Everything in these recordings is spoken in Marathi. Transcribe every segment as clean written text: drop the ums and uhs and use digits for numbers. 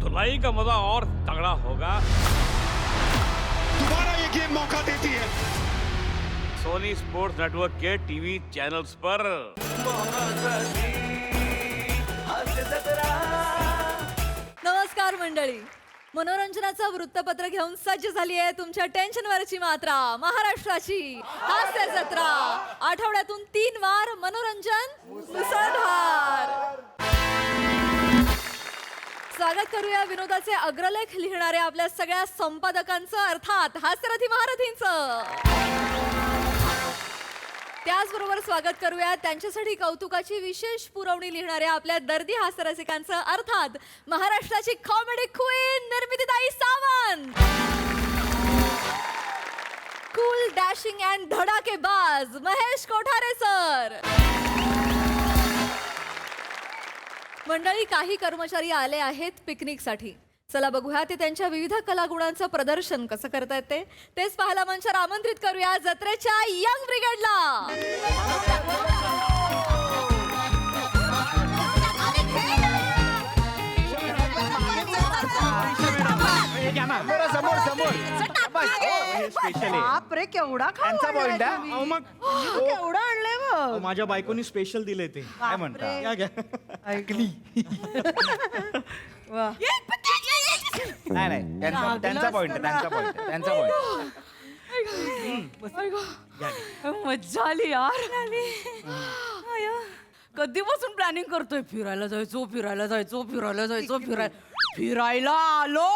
धुलाई का मजा और तगड़ा होगा। दोबारा ये गेम मौका देती है। सोनी स्पोर्ट्स नेटवर्क के टीवी चैनल्स पर। नमस्कार मंडळी, मनोरंजनाचं वृत्तपत्र घेऊन सज्ज झाली आहे तुमच्या टेन्शनवरची मात्रा, महाराष्ट्राची हास्य जत्रा। आठवड्यातून 3 वार मनोरंजन मुसळधार। स्वागत करूया विनोदाचे अग्रलेख लिहिणाऱ्या आपल्या सगळ्या संपादकांचं, अर्थात हास्यरथी महारथींचं। त्याचबरोबर स्वागत करूया त्यांच्यासाठी कौतुकाची विशेष पुरवणी लिहिणाऱ्या आपल्या दर्दी हास्यरसिकांचं, अर्थात महाराष्ट्राची कॉमेडी क्वीन निर्मितीताई सावंत। कूल, डॅशिंग अँड धडाकेबाज महेश कोठारे सर। मंडळी, काही कर्मचारी आले आहेत पिकनिकसाठी। चला बघूया ते त्यांच्या विविध कलागुणांचं प्रदर्शन कसं करतायत तेच पाहायला मंचावर आमंत्रित करूया जत्रेच्या यंग ब्रिगेडला। समोर समोर बापरे, केवढा त्यांचा पॉइंट आहे. मग केवढा आणलंय बघ. माझ्या बायकोनी स्पेशल दिले ते. काय म्हणता? घ्या घ्या. ऐकली. वा. नाही नाही त्यांचा पॉइंट आहे, त्यांचा पॉइंट आहे, त्यांचा पॉइंट. मज्जा आली यार. कधीपासून प्लॅनिंग करतोय, फिरायला जायचो फिरायला जायचो फिरायला जायचो फिरायला आलो.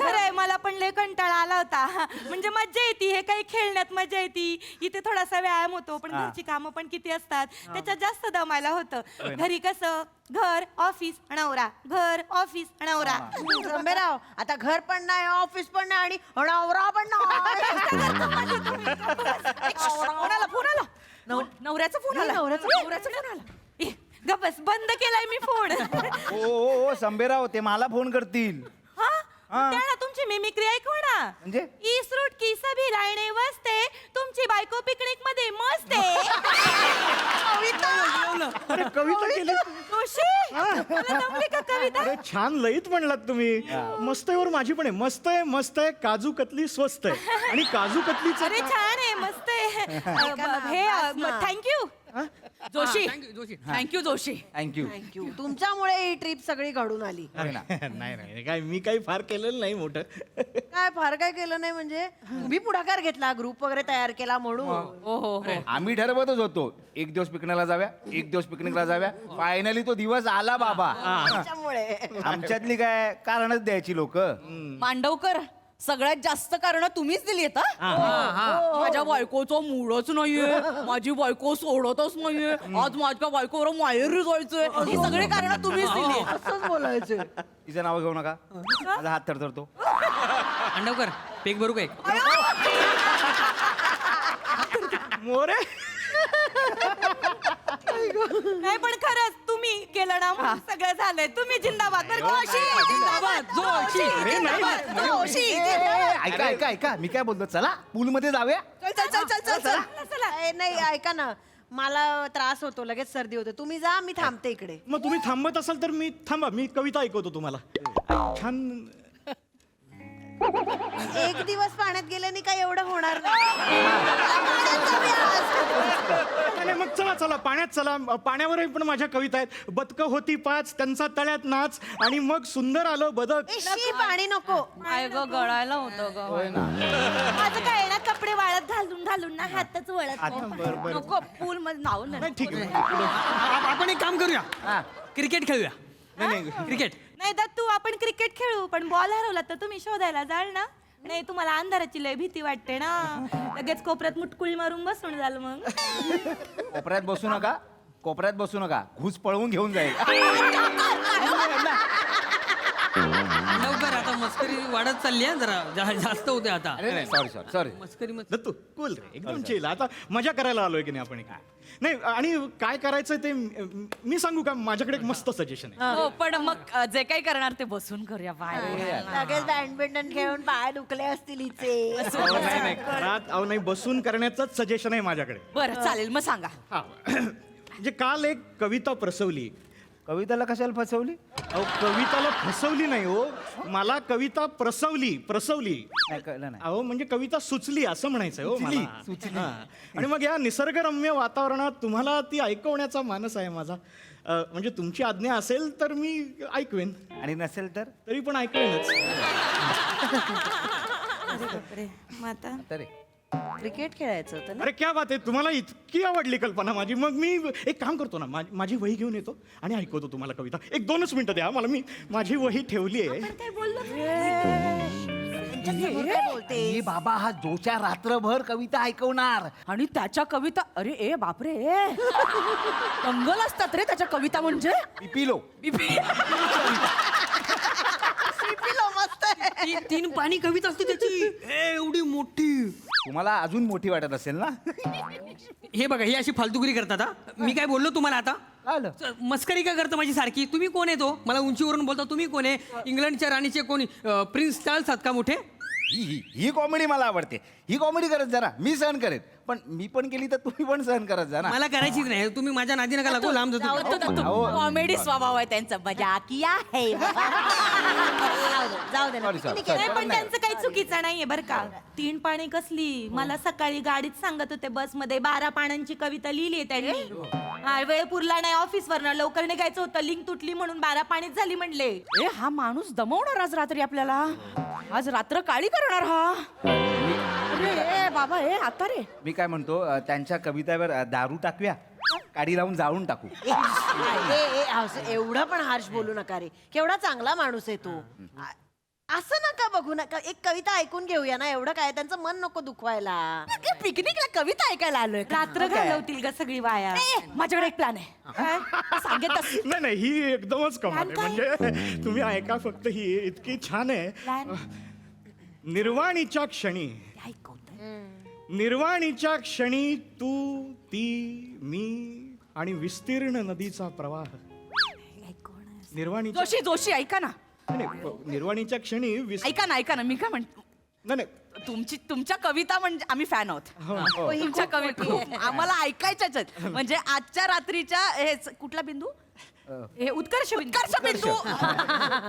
खरंय, मला पण लय कंटाळा आला होता. म्हणजे मज्जा येते, हे काही खेळण्यात मजा येते, इथे थोडासा व्यायाम होतो, पण घरची कामं पण किती असतात, त्याच्यात जास्त दमायला होतं. घरी कसं घर ऑफिस नवरा, घर ऑफिस नवरा. रंभेराव, आता घर पण नाही, ऑफिस पण नाही आणि नवरा पण नाही. फोन आला, नवऱ्याचा फोन आला, नवऱ्याचा फोन आला. गप्पस, बंद केलाय मी फोन. ओ संभेराव, ते मला फोन करतील. त्याला तुमची मिमिक्री ऐकू ना. म्हणजे इस रूट की सभी लाईने वसते, तुमची बायको पिकनिक मध्ये मस्त आहे. कविता केली. जोशी, मला जमली का कविता? अरे छान लईत म्हणलात तुम्ही. मस्त आहे वर माझी पण आहे. मस्त आहे, मस्त आहे. काजू कतली स्वस्त आहे आणि काजू कतलीचं अरे छान आहे, मस्त आहे. हे thank you Joshi, thank you Joshi. Thank you. तुमच्यामुळे ही ट्रिप सगळी घडून आली. नाही नाही काय मी काही फार केलेलं नाही मोठं. काय फार काय केलं नाही म्हणजे तुम्ही पुढाकार घेतला, ग्रुप वगैरे तयार केला म्हणून. हो. आम्ही ठरवतच होतो, एक दिवस पिकनिकला जाव्या, एक दिवस पिकनिकला जाव्या. फायनली तो दिवस आला बाबा. त्याच्यामुळे आमच्यातली काय कारणच द्यायची लोक. मांडवकर, सगळ्यात जास्त कारण तुम्हीच दिली आहेत. माझ्या बायकोचं मूडच नाहीये, माझी बायको सोडतच नाहीये, आज माझ्या बायकोवर माहेरी जायचंय, ही सगळी कारण तुम्हीच दिली. असंच बोलायचं. तिचं नाव घेऊ नका, माझा हात थरथरतो. मांडवकर, पेक भरू काय? मोरे. नाही पण खरंच तुम्ही केलं ना, सगळं झालंय. तुम्ही जिंदाबाद. बरं, जोशी जिंदाबाद, जोशी जिंदाबाद, जोशी जिंदाबाद. ऐका ऐका ऐका, मी काय बोलतो, चला पूल मध्ये जाऊया. चला. नाही, ऐका ना, मला त्रास होतो, लगेच सर्दी होते. तुम्ही जा, मी थांबते इकडे. मग तुम्ही थांबत असाल तर मी थांबा, मी कविता ऐकवतो तुम्हाला. छान. एक दिवस पाण्यात गेल्याने काय एवढं होणार नाही. मग चला पाण्यात चला. पाण्यावरही पण माझ्या कविता आहेत. बदकं होती 5, त्यांचा तळ्यात नाच, आणि मग सुंदर आलं बदक. शी, पाणी नको. काय ग, गळायला होतं ग. माझं काय ना, कपडे वाळत घालून ना हातच वळत नाही. नको, पूल मध्ये नाव नाही ठीक आहे. आपण एक काम करूया, क्रिकेट खेळूया. क्रिकेट नाही दत्तू, आपण क्रिकेट खेळू, पण बॉल हरवला तर तुम्ही शोधायला जाल ना. नाही, तुम्हाला अंधाराची लय भीती वाटते ना, लगेच कोपऱ्यात मुटकुळी मारून बसून जाल. मग कोपऱ्यात बसू नका, कोपऱ्यात बसू नका, घुस पळवून घेऊन जाईल. लवकर, आता मस्करी वाढत चालली आहे, जरा जास्त होते आता. सॉरी. मस्करी दत्तू कूल रे, एकदम चिल. आता मजा करायला आलोय की नाही आपण. नाही, आणि काय करायचं ते मी सांगू का? माझ्याकडे एक मस्त सजेशन आहे. हो, पण मग जे काही करणार ते बसून करूया. बाहेर लगेच बॅडमिंटन खेळून पाय दुखले असतील हिचे. नाही घरात नाही, बसून करण्याचंच सजेशन आहे माझ्याकडे. बरं चालेल, मग सांगा. हा म्हणजे काल एक कविता प्रसवली. कविताला कशाला फसवली? अहो कविताला फसवली नाही हो, मला कविता प्रसवली. नाही कळलं नाही. अहो म्हणजे कविता सुचली असं म्हणायचंय हो सुचली, मला. सुचली. हां. आणि मग या निसर्गरम्य वातावरणात तुम्हाला ती ऐकवण्याचा मानस आहे माझा. म्हणजे तुमची आज्ञा असेल तर मी ऐकवेन, आणि नसेल तर तरी पण ऐकवेनच. बापरे मग आता तरी क्रिकेट खेळायचं होतं ना. अरे क्या बात आहे, तुम्हाला इतकी आवडली कल्पना माझी. मग मी एक काम करतो ना, माझी वही घेऊन येतो आणि ऐकवतो तुम्हाला कविता. 1-2च मिनिटं द्या मला, मी माझी वही ठेवली आहे. त्यांच्यासमोर काय बोलते? ए बाबा, हा जोच्या रात्रभर कविता ऐकवणार. आणि त्याच्या कविता, अरे ए बापरे दंगल असतात रे त्याच्या कविता म्हणजे. पिपिलो. तीन पाणी कविता असते त्याची एवढी मोठी. तुम्हाला अजून मोठी वाटत असेल ना? हे बघा, ही अशी फालतुगिरी करतात हा. मी काय बोललो तुम्हाला आता? आलं. मस्करी का करता माझी सारखी? तुम्ही कोण आहे तो? मला उंचीवरून बोलता तुम्ही कोण आहे? इंग्लंडच्या राणीचे कोणी प्रिन्स चार्ल्स आहात का मोठे? ही कॉमेडी मला आवडते. ही कॉमेडी करत जा ना, मी सहन करेन. पण मी पण केली तर तुम्ही पण सहन करत जा ना. मला करायचीच नाही. तुम्ही माझ्या नादी नका लागू, लांब जातो. कॉमेडी स्वभाव आहे त्यांचा. मजा किया है. जाऊ दे ना. Sorry, sorry, picnic sorry. आहे. नाही पण त्यांचं काही चुकीचं नाहीये बरं का. 3 पाणी कसली, मला सकाळी गाडीत सांगत होते बसमध्ये 12 पाण्यांची कविता लिहिली आहे त्यांनी. हा, वेळ पुरला नाही ऑफिसवरनं, लवकर निघायचं होतं, लिंक तुटली म्हणून 12 पाणीच झाली म्हणले. ए हा माणूस दमवणार आज रात्री आपल्याला. आज रात्र काळी करणार हा. अरे ए बाबा ए आता रे. मी काय म्हणतो, त्यांच्या कवितावर दारू टाकूया, काडी लावून जाळून टाकू. असं एवढं पण हार्श बोलू नका रे. केवढा चांगला माणूस आहे तो. असं नका बघू नका. एक कविता ऐकून घेऊया ना, एवढं काय, त्यांचं मन नको दुखवायला. पिकनिकला कविता ऐकायला आलोय. रात्र घालवतील ग सगळी वाया. माझ्याकडे एक प्लॅन आहे. सांगेल तसं. नाही ही एकदमच कमाल आहे. म्हणजे तुम्ही ऐका फक्त, ही इतकी छान आहे. Plan? निर्वाणीच्या क्षणी, निर्वाणीच्या क्षणी तू, ती, मी आणि विस्तीर्ण नदीचा प्रवाह. निर्वाणीच्या जोशी ऐका ना. नाही, निर्वाणीच्या क्षणी ऐका ना मी काय म्हणतो. नाही तुमच्या कविता म्हणजे आम्ही फॅन आहोत. तुमच्या कविता आम्हाला ऐकायच्याच आहेत. म्हणजे आजच्या रात्रीच्या हे कुठला बिंदू, हे उत्कर्ष बिंदू.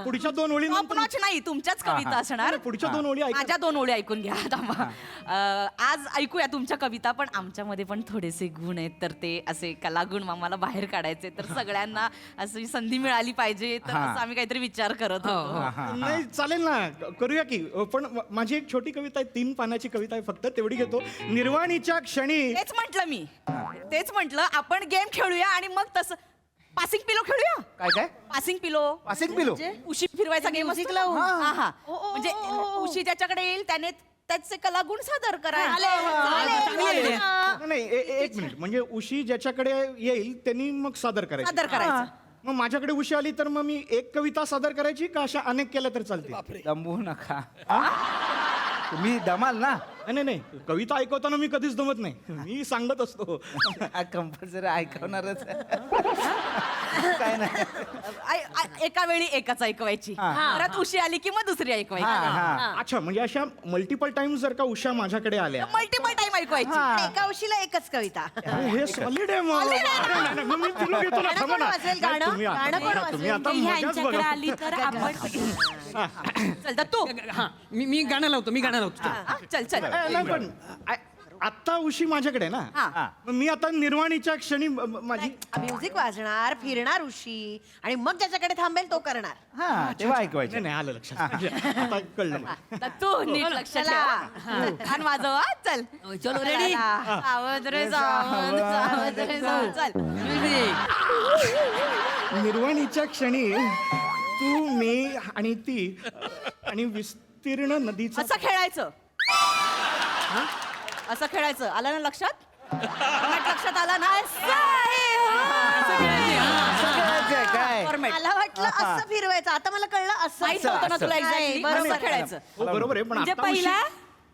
पुढच्या 2 ओळी Top notch नाही, तुमच्याच कविता असणार. पुढच्या 2 ओळी ऐका. माझ्या 2 ओळी ऐकून घ्या. थांबा. आज ऐकूया तुमच्या कविता, पण आमच्यामध्ये पण थोडेसे गुण आहेत, तर ते असे कलागुण आम्हाला बाहेर काढायचे, तर सगळ्यांना अशी संधी मिळाली पाहिजे, तर असं आम्ही काहीतरी विचार करत होतो. नाही चालेल ना, करूया की. पण माझी एक छोटी कविता आहे, 3 पानाची कविता आहे फक्त, तेवढी घेतो. निर्वाणीच्या क्षणी. तेच म्हटलं आपण गेम खेळूया आणि मग तसं पासिंग पिलो खेळूया. काय पासिंग पिलो. पासिंग पिलो. उशी फिरवायचा गेम म्युझिक लावून. म्हणजे उशी ज्याच्याकडे येईल त्याने त्याचे कलागुण सादर करायचे. नाही एक मिनिट, म्हणजे उशी ज्याच्याकडे येईल त्यांनी मग सादर करायचं. मग माझ्याकडे उशी आली तर मग मी एक कविता सादर करायची का अशा अनेक केल्या तर चालते? दमवू नका. तुम्ही दमाल ना. नाही कविता ऐकवताना मी कधीच दमत नाही, मी सांगत असतो. कंपल्सरी ऐकवणारच. काय नाही. एका वेळी एकच ऐकवायची, परत उशी आली की मग दुसरी ऐकवायची. अच्छा, म्हणजे अशा मल्टिपल टाइम्स जर का उषा माझ्याकडे आल्या, मल्टिपल टाइम ऐकवायची. एका उशीला एकच कविता. हे सॉलिड आहे मग. नाही, मग मी तुला घेतो ना, गाणं थांबा कोण ना. वाचेल? नाही, गाणं? तुम्ही आता गाणं कोण बघा, तुम्ही आता ही मजाच ह्यांच्याकडे बघा. आली तर आपण चल तू हा, मी गाणं लावतो. चल नाही पण आत्ता उशी माझ्याकडे आहे हा. ना, मग मी आता निर्वाणीच्या क्षणी माझी म्युझिक वाजणार, फिरणार उशी, आणि मग ज्याच्याकडे थांबेल तो करणार. हा, तेव्हा ऐकवायचं. नाही आलं लक्षात. आता कळलं मला. तू नीट लक्ष ठेव. कान वाजव हा. चल चलो रेडी. सावध रे सावध रे सावध. चल निर्वाणीच्या क्षणी तू, मी आणि ती आणि विस्तीर्ण नदीचा. असं खेळायचं. असं खेळायचं. आलं ना लक्षात? लक्षात आला ना? खेळायचंय काय? Format. मला वाटलं असं फिरवायचं, आता मला कळलं असं. माहित नव्हतं ना तुला एक्झॅक्टली. बरोबर खेळायचं. हो, बरोबर आहे, पण म्हणजे आता पहिला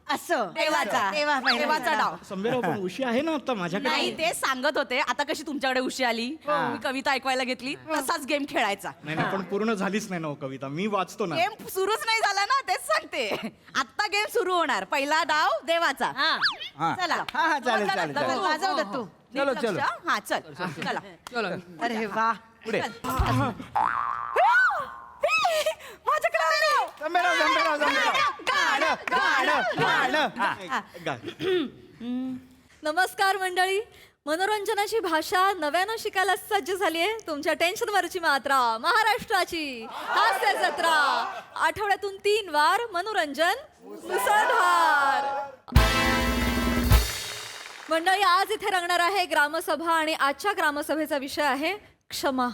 असं देवाचा डाव. संभेराव, पण उशी आहे ना आता माझ्याकडे. नाही ते सांगत होते. आता कशी तुमच्याकडे उशी आली, मी कविता ऐकवायला घेतली, तसाच गेम खेळायचा. नाही पण पूर्ण झालीच नाही ना हो कविता, मी वाचतो ना. गेम सुरूच नाही झाला ना, तेच सांगते. आता गेम सुरू होणार. पहिला डाव देवाचा. हा. चला. हा, चालेल. वाजव दत्तू. चलो. हा चल चला. चलो. अरे वा. पुढे माझ्याकडे आलं. जमबेराव, जमबेराव, जमबेराव. गाणं, गाणं. गा. नमस्कार मंडळी, मनोरंजनाची भाषा नव्यानं शिकायला सज्ज झाली आहे. तुमच्या टेन्शनवरची मात्रा महाराष्ट्राची हास्य जत्रा. आठवड्यातून 3 वार मनोरंजन मुसळधार. मंडळी, आज इथे रंगणार आहे ग्रामसभा आणि आजच्या ग्रामसभेचा विषय आहे क्षमा.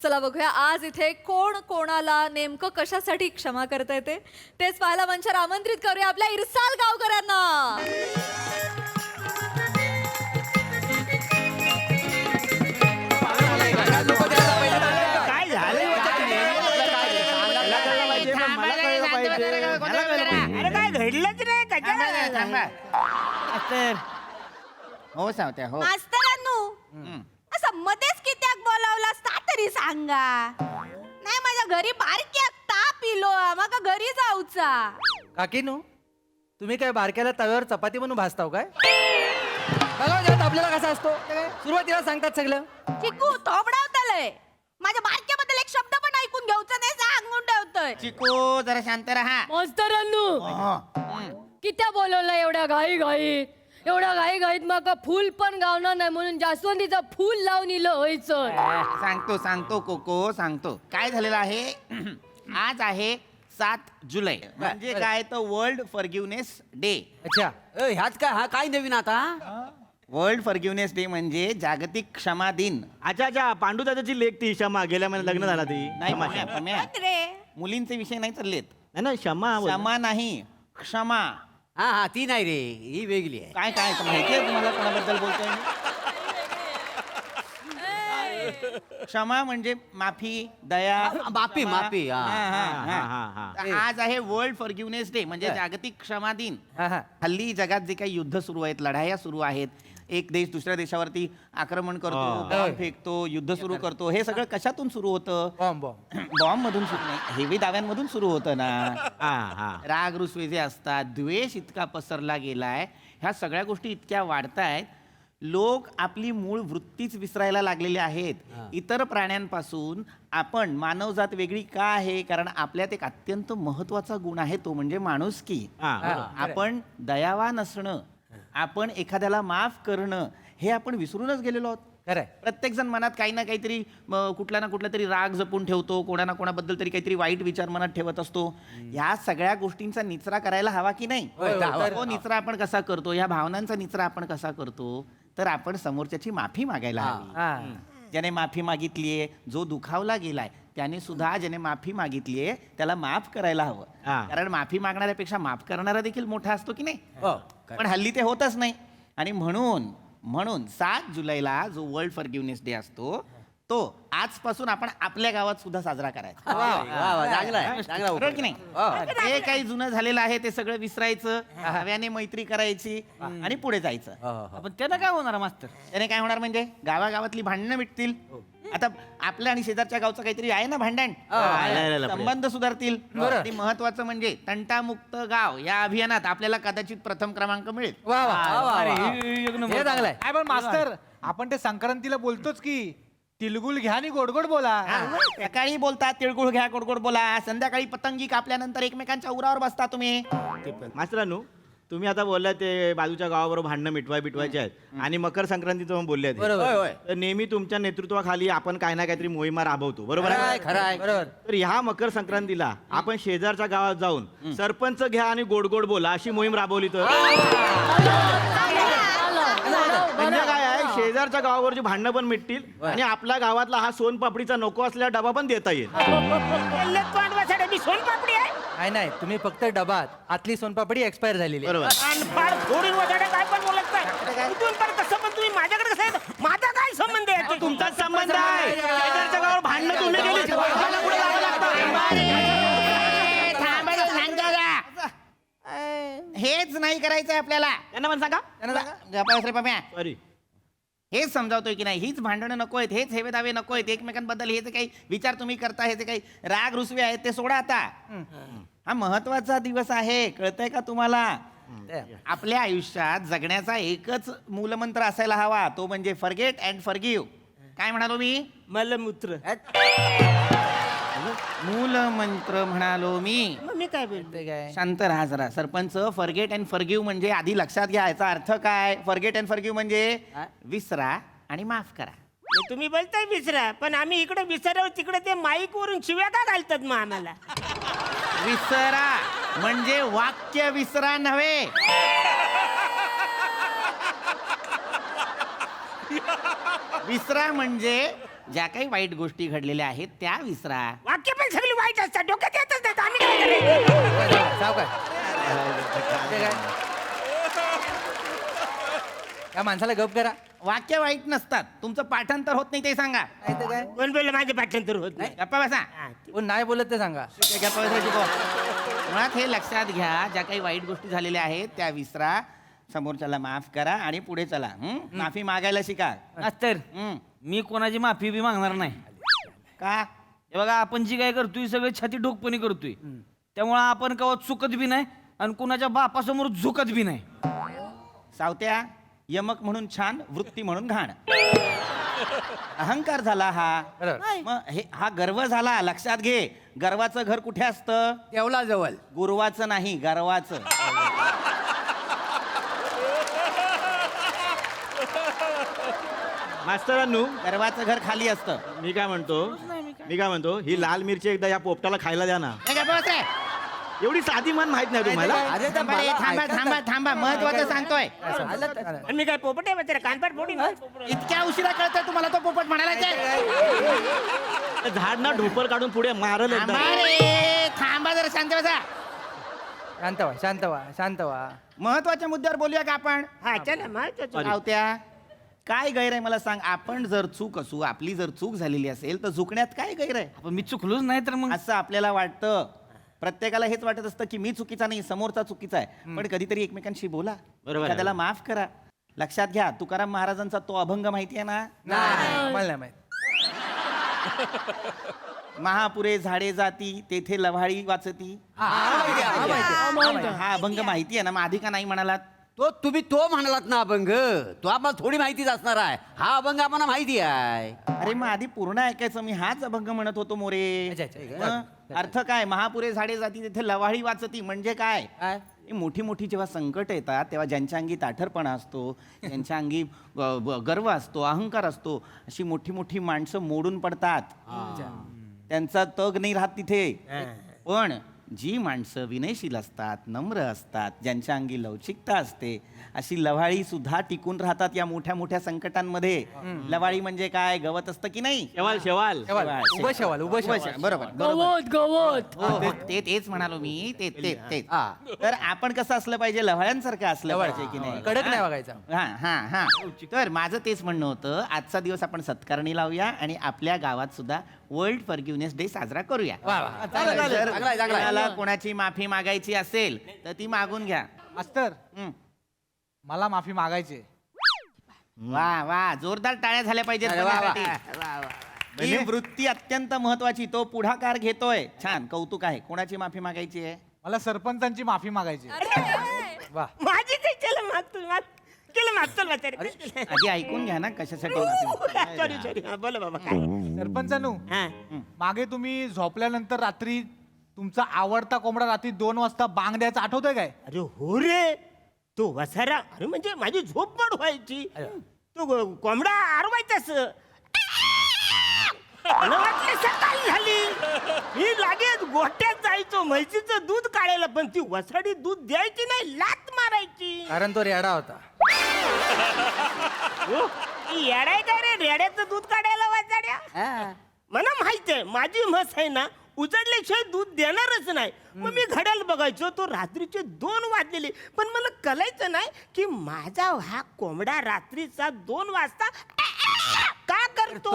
चला बघूया आज इथे कोण कोणाला नेमकं कशासाठी क्षमा करता येते तेच पाहायला मंचावर आमंत्रित करूया आपल्या इरसाल गावकऱ्यांना. काय झालंय मला कळलं पाहिजे. अरे काय घडलंच नाही कशाला हो सांगते हो. मास्तरांनो असं मध्येच कित्याक बोलावला असता तरी सांगा. नाही माझ्या घरी बारक्याक ताप इलो माका घरी जाऊचा. काकीनू तुम्ही काय बारक्याला तव्यावर चपाती म्हणून भाजताव काय बघा त्यात आपल्याला कसा असतो सुरुवातीला सांगतात सगळं. चिकू थोबडावतलय. माझ्या बारक्याबद्दल एक शब्द पण ऐकून घ्यायचा नाही सांगून ठेवतोय. चिकू जरा शांत राहा. मास्तरांनो कित्या बोलवलं एवढ्या घाई घाईत एवढ्या घाई घाईत माका फुल पण गावणार नाही म्हणून जास्वंदीचं फुल लावून इलं व्हायचं. सांगतो कोको सांगतो. काय झालेलं आहे आज आहे 7 जुलै म्हणजे काय तर वर्ल्ड फॉरगिव्हनेस डे. अच्छा ह्याच काय हा काय नवीन आता वर्ल्ड फॉरगिव्हनेस डे म्हणजे जागतिक क्षमा दिन. अच्छा अच्छा पांडू दादाची लेख ती क्षमा गेल्या महिन्यात लग्न झाला ती नाही पम्या, पम्या. रे मुलींचे विषय नाही चाललेत. नाही ना क्षमा क्षमा नाही क्षमा. हा हा ती नाही रे ही वेगळी आहे. काय काय माहिती आहे तुम्हाला कोणाबद्दल बोलतोय मी? क्षमा म्हणजे माफी दया माफी, क्षमा. माफी, हा. हा. आज आहे वर्ल्ड फॉरगिव्हनेस डे म्हणजे जागतिक क्षमा दिन. हा, हा. हल्ली जगात जे काही युद्ध सुरू आहेत लढाया सुरू आहेत एक देश दुसऱ्या देशावरती आक्रमण करतो बॉम्ब फेकतो युद्ध सुरू करतो हे सगळं कशातून सुरू होतं बॉम्ब बॉम्ब मधून सुरू नाही हेवी दाव्यांमधून सुरू होतं ना. राग रुसवे जे असतात द्वेष इतका पसरला गेलाय ह्या सगळ्या गोष्टी इतक्या वाढतायत लोक आपली मूळ वृत्तीच विसरायला लागलेले आहेत. इतर प्राण्यांपासून आपण मानवजात वेगळी का आहे कारण आपल्यात एक अत्यंत महत्वाचा गुण आहे तो म्हणजे माणुसकी. आपण दयावान असणं आपण एखाद्याला माफ करणं हे आपण विसरूनच गेलेलो आहोत. खरंय. प्रत्येक जण मनात काही ना काहीतरी कुठला ना कुठला तरी राग जपून ठेवतो कोणा ना कोणाबद्दल तरी काहीतरी वाईट विचार मनात ठेवत असतो. या सगळ्या गोष्टींचा निचरा करायला हवा की नाही. तो निचरा आपण कसा करतो या भावनांचा निचरा आपण कसा करतो तर आपण समोरच्याची माफी मागायला हवी. ज्याने माफी मागितलीये जो दुखावला गेलाय त्याने सुद्धा ज्याने माफी मागितलीये त्याला माफ करायला हवं. कारण माफी मागणाऱ्यापेक्षा माफ करणारा देखील मोठा असतो की नाही. पण हल्ली ते होतच नाही आणि म्हणून 7 जुलैला जो वर्ल्ड फॉरगिव्हनेस डे असतो तो आजपासून आपण आपल्या गावात सुद्धा साजरा करायचा. बरोबर की नाही. जे काही जुनं झालेलं आहे ते सगळं विसरायचं नव्याने मैत्री करायची आणि पुढे जायचं. पण त्याला काय होणार मास्तर त्याने काय होणार म्हणजे गावागावातली भांडणं मिटतील. आता आपल्या आणि शेजारच्या गावचं काहीतरी आहे ना भांडण संबंध सुधारतील. आणि महत्वाचं म्हणजे तंटामुक्त गाव या अभियानात आपल्याला कदाचित प्रथम क्रमांक मिळेल. हे चांगलंय. काय पण मास्तर आपण ते संक्रांतीला बोलतोच की तिलगुल घ्या आणि गोडगोड बोला. सकाळी बोलतात तिळगुळ घ्या गोड बोला संध्याकाळी पतंगी कापल्यानंतर एकमेकांच्या उरावर बसता तुम्ही. मास्तरांनो तुम्ही आता बोलला ते बाजूच्या गावाबरोबर भांडणं मिटवायचे आहेत आणि मकर संक्रांतीचं पण बोलले तर नेहमी तुमच्या नेतृत्वाखाली आपण काय ना काहीतरी मोहिमा राबवतो बरोबर आहे. बरोबर. तर ह्या मकर संक्रांतीला आपण शेजारच्या गावात जाऊन सरपंच घ्या आणि गोड बोला अशी मोहीम राबवली तर म्हणजे काय आहे शेजारच्या गावावरची भांडणं पण मिटतील आणि आपल्या गावातला हा सोनपापडीचा नको असलेला डबा पण देता येईल. सोनपापडी आहे नाही तुम्ही फक्त डबात आतली सोनपापडी एक्सपायर झालेली आहे. माझा काय संबंध आहे तुमचाच संबंध आहे शेजारच्या गावावर भांडणं तुम्ही केली. हेच नाही करायचंय आपल्याला. त्यांना पण सांगा अरे हेच समजावतोय की नाही हीच भांडणं नको आहेत हेच हेवे दावे नको आहेत एकमेकांबद्दल हे जे काही विचार तुम्ही करता हे जे काही राग रुसवे आहेत ते सोडा. आता हा महत्वाचा दिवस आहे कळतंय का तुम्हाला. आपल्या आयुष्यात जगण्याचा एकच मूलमंत्र असायला हवा तो म्हणजे फॉरगेट अँड फॉरगिव्ह. काय म्हणालो मी? मलमूत्र. मूलमंत्र म्हणालो मी. मग मी काय बोलते? काय शांत राहा जरा. सरपंच, फॉरगेट अँड फॉरगिव्ह म्हणजे आधी लक्षात घ्या याचा अर्थ काय. फॉरगेट अँड फॉरगिव्ह म्हणजे विसरा आणि माफ करा. तुम्ही बोलताय विसरा, पण आम्ही इकडे विसराव तिकडे ते माईक वरून शिव्या का घालतात मग आम्हाला? विसरा म्हणजे वाक्य विसरा नव्हे. विसरा म्हणजे ज्या काही वाईट गोष्टी घडलेल्या आहेत त्या विसरा. वाक्य पण सगळी वाईट असतात, डोक्यात येतच नाही, तर आम्ही काय करायचं? या माणसाला गप करा. वाक्य वाईट नसतात. तुमचं पाठांतर होत नाही ते सांगा. नाही तर काय कोण बोललं माझे पाठांतर होत नाही? गप्पा बसा. कोण नाही बोलत ते सांगा. गप्पा बसा शिकवा. मुळात हे लक्षात घ्या, ज्या काही वाईट गोष्टी झालेल्या आहेत त्या विसरा, समोरच्याला माफ करा आणि पुढे चला. माफी मागायला शिका. मास्तर मी कोणाची माफी बी मागणार नाही. का? हे बघा, आपण जी काय करतोय सगळे छाती ठोकपणी करतोय, त्यामुळं आपण कवा चुकत बी नाही आणि कुणाच्या बापासमोर झुकत बी नाही. सावत्या, यमक म्हणून छान, वृत्ती म्हणून घाण. अहंकार झाला हा. मग हा गर्व झाला. लक्षात घे, गर्वाचं घर कुठे असतं? देवला जवळ. गुरवाचं नाही, गर्वाचं. मास्तरांनो, गर्वाचं घर खाली असतं. मी काय म्हणतो ही लाल मिरची एकदा या पोपटाला खायला द्या ना. हे गप्पा बसा. एवढी साधी मन माहित नाही तुम्हाला? अरे थांबा थांबा थांबा, महत्वाचं सांगतोय. आणि मी काय पोपट आहे बा, कानपाट फोडी ना? इतक्या उशिरा कळतंय तुम्हाला तो पोपट म्हणाला ते? झाड ना ढोपर काढून पुढे मारल एकदा. थांबा रे, थांबा जरा, शांत बसा. शांत व्हा. महत्वाच्या मुद्द्यावर बोलूया का आपण? हा चला महत्वाचं. सावत्या, काय गैर आहे मला सांग. आपण जर चूक असू, आपली जर चूक झालेली असेल तर झुकण्यात काय गैर आहे? आपण मी चुकलोच नाही तर मग असं आपल्याला वाटतं. प्रत्येकाला हेच वाटत असतं की मी चुकीचा नाही, समोरचा चुकीचा आहे. पण कधीतरी एकमेकांशी बोला, बरोबर. त्याला माफ करा. लक्षात घ्या, तुकाराम महाराजांचा तो अभंग माहिती आहे ना? मला नाही माहित. महापुरे झाडे जाती, तेथे लव्हाळी वाचती. हा अभंग माहिती आहे ना? मग आधी का नाही म्हणालात? तुम्ही म्हणालात ना अभंग, तो आम्हाला थोडी माहितीच असणार आहे. हा अभंग आम्हाला माहिती आहे. अरे मग आधी पूर्ण ऐकायचं. मी हाच अभंग म्हणत होतो मोरे. मग अर्थ काय? महापुरे झाडे जाती तिथे लवाळी वाचती म्हणजे काय? मोठी मोठी जेव्हा संकट येतात तेव्हा ज्यांच्या अंगी ताठरपणा असतो, ज्यांच्या अंगी गर्व असतो, अहंकार असतो, अशी मोठी मोठी माणसं मोडून पडतात. त्यांचा तग नाही राहत तिथे. पण जी माणसं विनयशील असतात, नम्र असतात, ज्यांच्या अंगी लवचिकता असते, अशी लव्हाळी सुद्धा टिकून राहतात या मोठ्या मोठ्या संकटांमध्ये. लव्हाळी म्हणजे काय? गवत असतं की नाही? शेवाल. उभं शेवाल. बरोबर. गवत. तेच म्हणालो मी. ते तर आपण कसं असलं पाहिजे? लव्हाळ्यांसारखं असलं पाहिजे की नाही? कडक नाही वागायचं. हा. तर माझं तेच म्हणणं होतं, आजचा दिवस आपण सत्कारणी लावूया आणि आपल्या गावात सुद्धा वर्ल्ड फॉरगिव्हनेस डे साजरा करूया. जर कोणाची माफी मागायची असेल तर ती मागून घ्या. मास्तर, मला माफी मागायची. वा, जोरदार टाळ्या झाल्या पाहिजेत सगळ्यासाठी. ही वृत्ती अत्यंत महत्वाची. तो पुढाकार घेतोय, छान, कौतुक आहे. कोणाची माफी मागायची आहे? मला सरपंचांची माफी मागायची. माझी काही केलं मागतो आधी ऐकून घ्या ना कशासाठी माफी. सॉरी बोला बाबा. काय सरपंचानू, हा मागे तुम्ही झोपल्यानंतर रात्री तुमचा आवडता कोंबडा रात्री 2 वाजता बांग द्यायचा आठवतोय काय? अरे हो रे, तो वसारा. अरे म्हणजे माझी झोप पण व्हायची. तो कोंबडा आरवायचाच. मला वाटलं सकाळ झाली. मी लागेच गोठ्यात जायचो म्हैसीचं दूध काढायला, पण ती वसाडी दूध द्यायची नाही, लात मारायची. कारण तो रेडा होता. येडाय काय रे, रेड्याचं दूध काढायला वाचाड्या? मला माहित आहे, माझी म्हस आहे ना, उजडल्याशिवाय दूध देणारच नाही. मग मी घड्याळ बघायचो, तो रात्रीचे 2 वाजलेले. पण मला कळायचं नाही की माझा हा कोंबडा रात्रीचा 2 वाजता का करतो.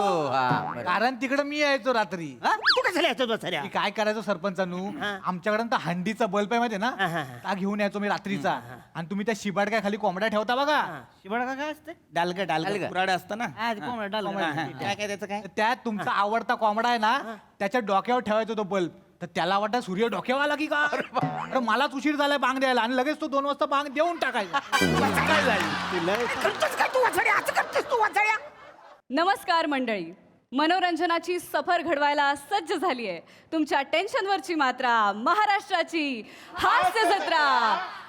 कारण तिकडे मी यायचो रात्री. तू कशाला यायचो बसऱ्या? मी काय करायचो सरपंचानू, आमच्याकडे हंडीचा बल्ब आहे माहिती ना, हा घेऊन यायचो मी रात्रीचा. आणि तुम्ही त्या शिबाडक्या खाली कोंबड्या ठेवता बघा. शिबाडा काय असते? डालग पुराड असतं ना. काय त्याचं काय? त्यात तुमचा आवडता कोंबडा आहे ना, त्याच्या डोक्यावर ठेवायचो तो बल्ब. तर त्याला वाटत सूर्य डोक्यावर आला की काय? अरे मलाच उशीर झालाय बांग द्यायला, आणि लगेच तो 2 वाजता बांग देऊन टाकायचा. करतोस काय तू वाचाड्या? असं करतोस तू वाचाड्या? नमस्कार मंडळी, मनोरंजनाची सफर घडवायला सज्ज झाली आहे तुमच्या टेन्शनवरची मात्रा, महाराष्ट्राची हास्य जत्रा.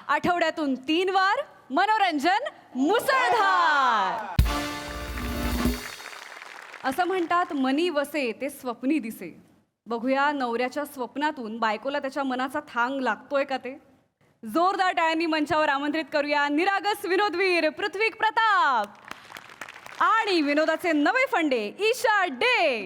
आठवड्यातून 3 वार मनोरंजन मुसळधार. असं म्हणतात, मनी वसे ते स्वप्नी दिसे. बघूया नवऱ्याच्या स्वप्नातून बायकोला त्याच्या मनाचा थांग लागतोय का ते. जोरदार टाळ्यांनी मंचावर आमंत्रित करूया निरागस विनोदवीर पृथ्वी प्रताप आणि विनोदाचे नवे फंडे ईशा डे.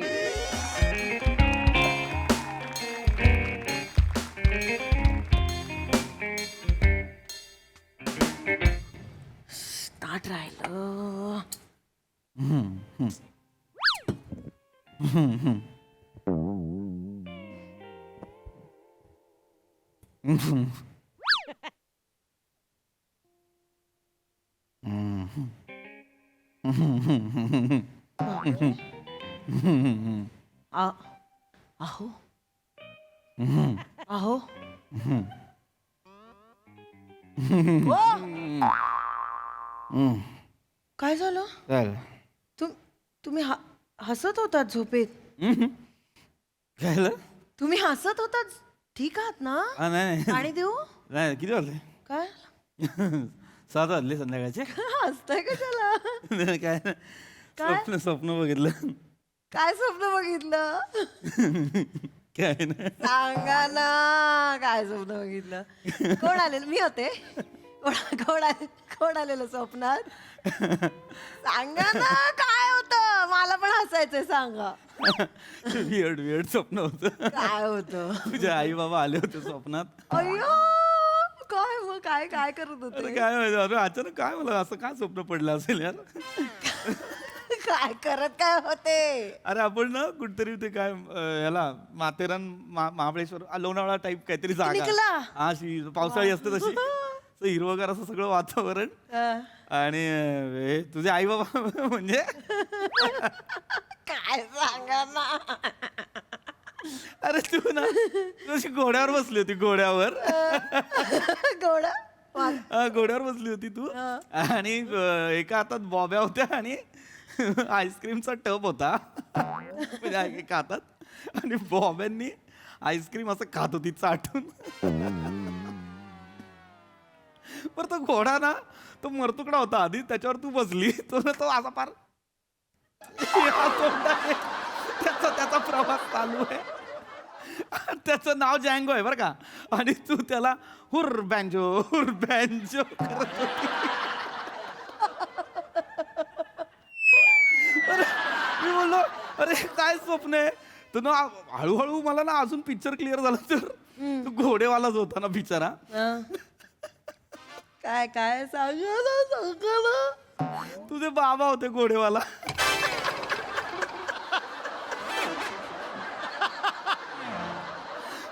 ताट राहिलं. अहो अहो काय झालं? तुम्ही हसत होतात झोपेत. काय तुम्ही हसत होतात. ठीक आहात ना? नाही पाणी देऊ? नाही, किती वाजले? काय 7 वाजले संध्याकाळचे. हसताय कशाला? काय काय? स्वप्न बघितलं. काय स्वप्न बघितलं? काय नाही. सांगा ना, काय स्वप्न बघितलं? कोण आलेलं? मी होते. कोण आलेलं स्वप्नात? सांगा ना, काय होतं? मला पण हसायचंय, सांगा. वियर्ड स्वप्न होतं. काय होतं? तुझे आई बाबा आले होते स्वप्नात. अय्यो, काय मग? काय करत होते? अरे काय माहिती, अरे अचानक काय मला असं काय स्वप्न पडलं असेल यार. काय करत काय होते? अरे आपण ना कुठतरी ते काय याला माथेरान महाबळेश्वर लोणावळा टाईप काहीतरी जागा. निघाला? हा, अशी पावसाळी असते तशी. हिरवगार असं सगळं वातावरण. आणि तुझे आई बाबा म्हणजे काय सांगा ना. अरे तू ना अशी घोड्यावर बसली होती. घोड्यावर घोड्यावर बसली होती तू. आणि एका हातात बॉब्या होत्या आणि आईस्क्रीमचा टब होता म्हणजे एका हातात. आणि बॉब्यांनी आईस्क्रीम असं खात होती चाटून. पर तो घोडा ना तो मरतुकडा होता आधी, त्याच्यावर तू बसली. तो असा फार त्याचा प्रवास चालू आहे. त्याचं नाव जँगो आहे बरं का. आणि तू त्याला हुर बँजो करत होती. मी बोललो अरे काय स्वप्न आहे. तर ना हळूहळू मला ना अजून पिक्चर क्लिअर झाला. तर तो घोडेवालाच होता ना बिचारा. काय सांगा. तुझे बाबा होते घोडेवाला.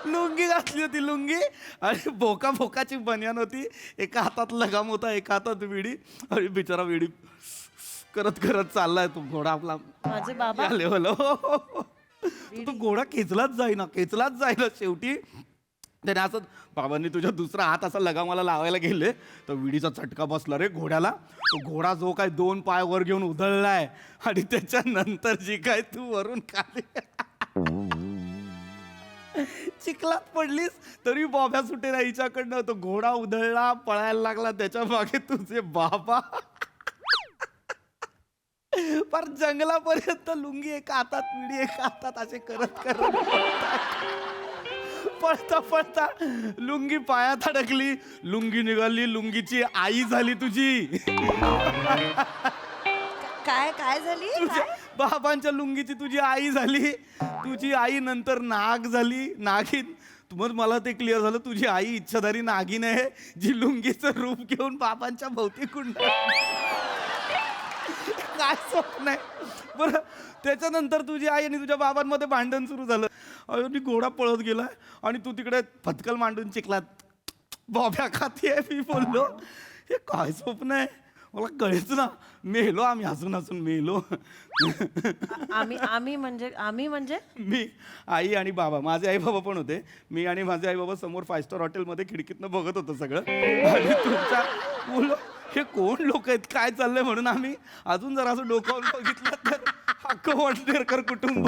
लुंगी घातली होती, लुंगी आणि भोकाची बनियान होती. एका हातात लगाम होता, एका हातात विडी. आणि बिचारा विडी करत चाललाय तो घोडा आपला. माझे बाबा तो घोडा खेचलाच जाईना शेवटी. त्याने असं बाबांनी तुझ्या दुसरा हात असा लगामाला लावायला गेले तर विडीचा चटका बसला रे घोड्याला. तो घोडा जो काय 2 पाय वर घेऊन उधळलाय. आणि त्याच्यानंतर जी काय तू वरून खाली चिखलात पडलीस तरी बॉब्या सुटे ना हिच्याकडनं. तो घोडा उधळला, पळायला लागला. त्याच्या मागे तुझे बाबा पर जंगलापर्यंत लुंगी एका हातात, विडी एका हातात असे करत पळता लुंगी पायात अडकली. लुंगी निघाली. लुंगीची आई झाली तुझी. काय झाली? बाबांच्या लुंगीची तुझी आई झाली. तुझी आई नंतर नाग झाली, नागिन. मग मला ते क्लिअर झालं, तुझी आई इच्छाधारी नागिन आहे जी लुंगीचं रूप घेऊन बाबांच्या भोवती कुंड. काय स्वप्न आहे बरं. त्याच्यानंतर तुझी आई आणि तुझ्या बाबांमध्ये भांडण सुरू झालं. आणि घोडा पळत गेला आणि तू तिकडे फतकल मांडून चिखलात बॉब्या खातीये. मी बोललो हे काय स्वप्न आहे, मला कळेच ना. मेलो आम्ही, हसून मेलो. आम्ही म्हणजे मी, आई आणि बाबा. माझे आई बाबा पण होते. मी आणि माझे आई बाबा समोर 5 स्टार हॉटेलमध्ये खिडकीतनं बघत होतो सगळं. आणि तुमच्या बोललो हे कोण लोक आहेत, काय चाललंय म्हणून आम्ही अजून जरा असं डोकावून बघितलं तर कोंडदेरकर कुटुंब.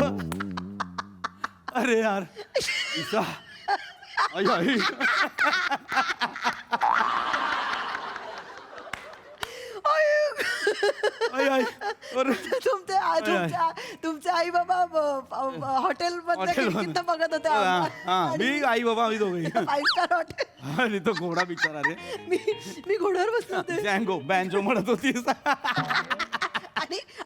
अरे यार ईशा. आई आई. आई आई. अरे तुमचे आई बाबा हॉटेल मधल्या बघत होते मी आई बाबा आम्ही दोघे. Five star hotel. आणि तो घोडा बिचारा रे. मी घोड्यावर बसले होते जँगो बँजो म्हणत होतीस.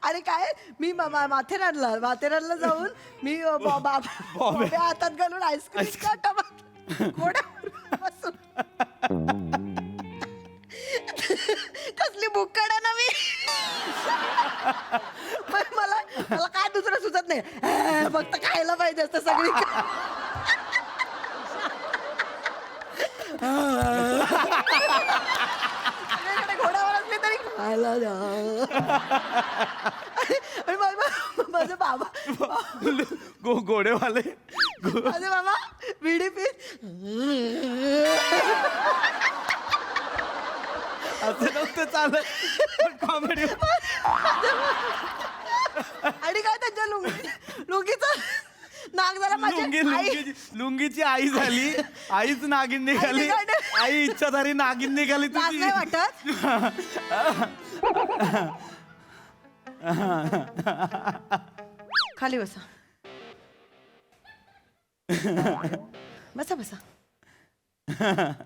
आणि काय मी माथेरानला जाऊन मी बॉब्या हातात घालून आईस्क्रीम घोड्यावर बसून कसली बुक्कड आहे ना मी. मला काय दुसरं सुचत नाही फक्त खायला पाहिजे असतं सगळी. घोड्यावर असले तरी खायला आणि माझे बाबा घोडेवाले. माझे बाबा विडी पी असं नव्हतं चालत कॉमेडी. आणि काय त्यांच्या लुंगीचा नाक झाला लुंगीची आई झाली. आईच नागिन निघाली. आई इच्छाधारी नागिन निघाली तुझी. नाही वाटत. खाली बसा बसा बसा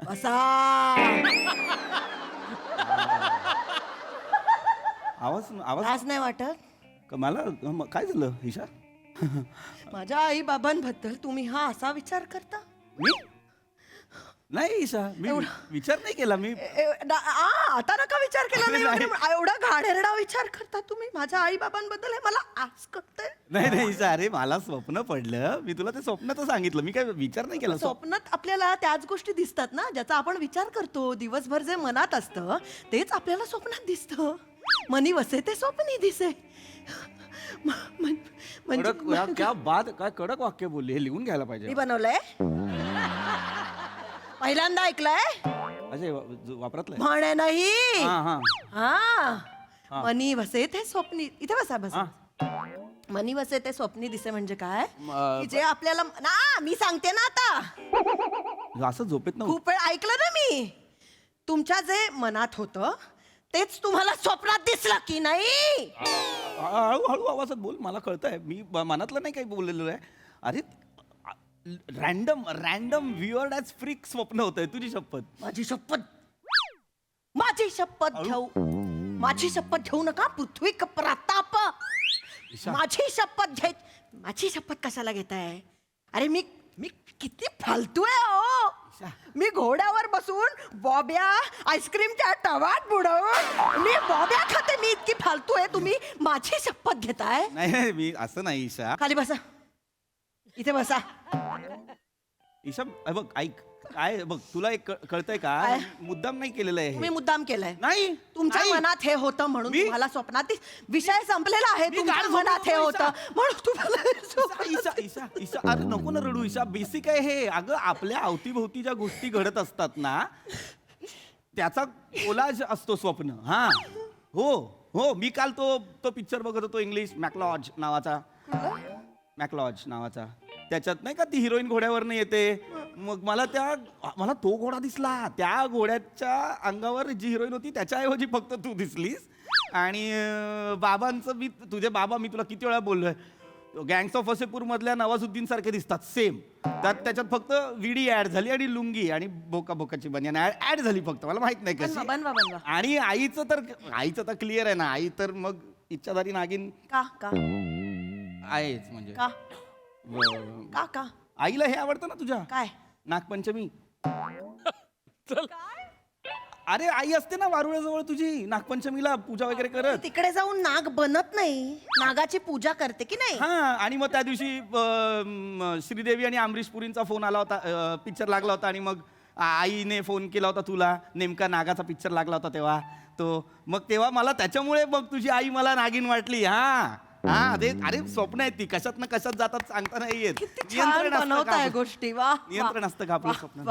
बसा. आवाज नाही वाटत. मला काय झालं ईशा. माझ्या आई बाबांबद्दल तुम्ही हा असा विचार करता. मी नाही ईशा मी विचार नाही केला. मी आता नका विचार केला नाही. एवढा घाणेरडा विचार करता तुम्ही माझ्या आई बाबांबद्दल. हे मला आज कळतंय. नाही ईशा. अरे मला स्वप्न पडलं. मी तुला ते स्वप्नाचं सांगितलं. मी काय विचार नाही केला. स्वप्नात आपल्याला त्याच गोष्टी दिसतात ना ज्याचा आपण विचार करतो. दिवसभर जे मनात असतं तेच आपल्याला स्वप्नात दिसतं. मनी वसे ते स्वप्नी दिसे. क्या बात. काय कडक वाक्य बोलली. हे लिहून घ्यायला पाहिजे. मी बनवलंय पहिल्यांदा ऐकलंय. अजय वापरातलं म्हणे नाही. हा हा मनी वसे ते स्वप्नी. इथे बसा बसा. मनी वसे ते स्वप्नी दिसे म्हणजे काय की जे आपल्याला ना मी सांगते ना आता. असं झोपेत ना खूप वेळ ऐकलं ना मी. तुमच्या जे मनात होतं तेच तुम्हाला स्वप्नात दिसलं की नाही. हळूहळू आवाजात बोल. मला कळतंय. मी मनातलं नाही काही बोललेलो आहे. अरे रॅन्डम विअर्ड ॲज फ्रीक स्वप्न होतंय. तुझी शपथ. माझी शपथ घेऊ नका पृथ्वी प्रताप. माझी शपथ कशाला घेताय. अरे मी किती फालतू आहे हो. मी घोड्यावर बसून बॉब्या आईस्क्रीमच्या टवात बुडवून मी बॉब्या खाते. मी इतकी फालतू आहे. तुम्ही माझी शपथ घेताय. नाही मी असं नाही ईशा. खाली बसा. इथे बसा. ईशा बघ ऐक. काय बघ तुला एक कळतंय का. मुद्दाम नाही केलेलं आहे. तुम्ही मुद्दाम केलंय. नाही तुमच्या मनात हे होतं म्हणून तुम्हाला स्वप्नात विषय संपलेला आहे. तुमच्या मनात हे होतं म्हणून तुम्हाला. ईशा अरे नको ना रडू ईशा. बेसिक आहे हे. अगं आपल्या अवतीभोवती ज्या गोष्टी घडत असतात ना त्याचा कोलाज असतो स्वप्न. हा हो मी काल तो पिक्चर बघत होतो इंग्लिश मॅकलॉज नावाचा. त्याच्यात नाही का ती हिरोईन घोड्यावरनं येते. मग मला तो घोडा दिसला. त्या घोड्याच्या अंगावर जी हिरोईन होती त्याच्याऐवजी फक्त तू दिसलीस. आणि बाबांचं तुझे बाबा मी तुला किती वेळा बोललोय. गँग्स ऑफ वसेपूर मधल्या नवाजुद्दीन सारखे दिसतात सेम. त्याच्यात फक्त विडी ऍड झाली आणि लुंगी आणि बोकाची बनियान ऍड झाली फक्त. मला माहित नाही कशी. आणि आईचं तर क्लिअर आहे ना. आई तर मग इच्छाधारी नागिन का आहेच म्हणजे. का आईला हे आवडतं ना तुझ्या. काय नागपंचमी. अरे आई असते ना वारुळ्याजवळ तुझी नागपंचमीला पूजा वगैरे करत. तिकडे जाऊन नाग बनत नाही. नागाची पूजा करते की नाही. हा आणि मग त्या दिवशी श्रीदेवी आणि अमरीश पुरींचा फोन आला होता. पिक्चर लागला होता आणि मग आईने फोन केला होता तुला. नेमका नागाचा पिक्चर लागला होता तेव्हा मग तेव्हा मला त्याच्यामुळे मग तुझी आई मला नागिन वाटली. अरे स्वप्न आहेत ती. कशात ना कशात जातात सांगता नाही येत. नियंत्रण असतं का आपलं स्वप्न.